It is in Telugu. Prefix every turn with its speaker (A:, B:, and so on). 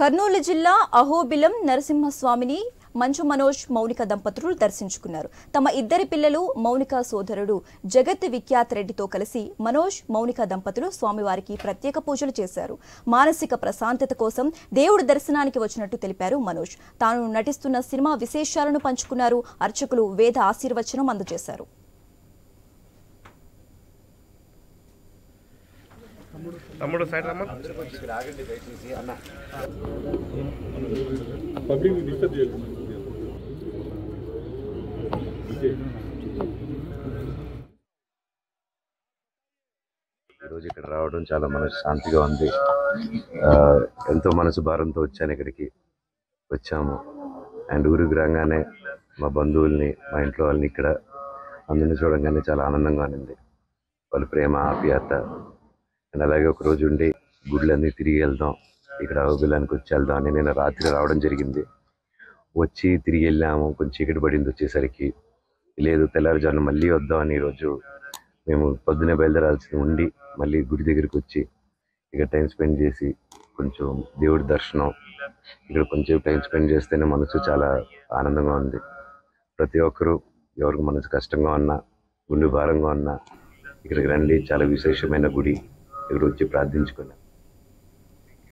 A: కర్నూలు జిల్లా అహోబిలం నరసింహస్వామిని మంచు మనోజ్ మౌనిక దంపతులు దర్శించుకున్నారు. తమ ఇద్దరి పిల్లలు మౌనిక సోదరుడు జగత్ విఖ్యాత్ రెడ్డితో కలిసి మనోజ్ మౌనిక దంపతులు స్వామివారికి ప్రత్యేక పూజలు చేశారు. మానసిక ప్రశాంతత కోసం దేవుడి దర్శనానికి వచ్చినట్టు తెలిపారు మనోజ్. తాను నటిస్తున్న సినిమా విశేషాలను పంచుకున్నారు. అర్చకులు వేద ఆశీర్వచనం అందజేశారు.
B: తమ్ముడు సైడ్ రమ్మ
C: పబ్లిక్ డిస్టర్బ్ చేయాలి.
D: ఈరోజు ఇక్కడ రావడం చాలా మనసు శాంతిగా ఉంది. ఎంతో మనసు భారంతో వచ్చాము. అండ్ ఊరికి రాగానే మా బంధువుల్ని, మా ఇంట్లో వాళ్ళని ఇక్కడ అందరిని చూడంగానే చాలా ఆనందంగా ఉంది. వాళ్ళ ప్రేమ, ఆప్యాయత. అండ్ అలాగే ఒక రోజు ఉండి గుడ్లన్నీ తిరిగి వెళ్దాం, ఇక్కడ అహోబిలానికి వచ్చి వెళ్దాం అని నేను రాత్రి రావడం జరిగింది. వచ్చి తిరిగి వెళ్ళాము. కొంచెం చీకటి పడింది వచ్చేసరికి. లేదు, తెల్లారుజామున మళ్ళీ వద్దామని ఈరోజు మేము పొద్దున్నే బయలుదేరాల్సి ఉండి మళ్ళీ గుడి దగ్గరికి వచ్చి ఇక్కడ టైం స్పెండ్ చేసి కొంచెం దేవుడి దర్శనం, ఇక్కడ కొంచెం టైం స్పెండ్ చేస్తేనే మనసు చాలా ఆనందంగా ఉంది. ప్రతి ఒక్కరూ ఎవరికి మనసు కష్టంగా ఉన్నా, గుండె భారంగా ఉన్నా ఇక్కడికి రండి. చాలా విశేషమైన గుడి. ఇక్కడ వచ్చి ప్రార్థించుకున్నాం.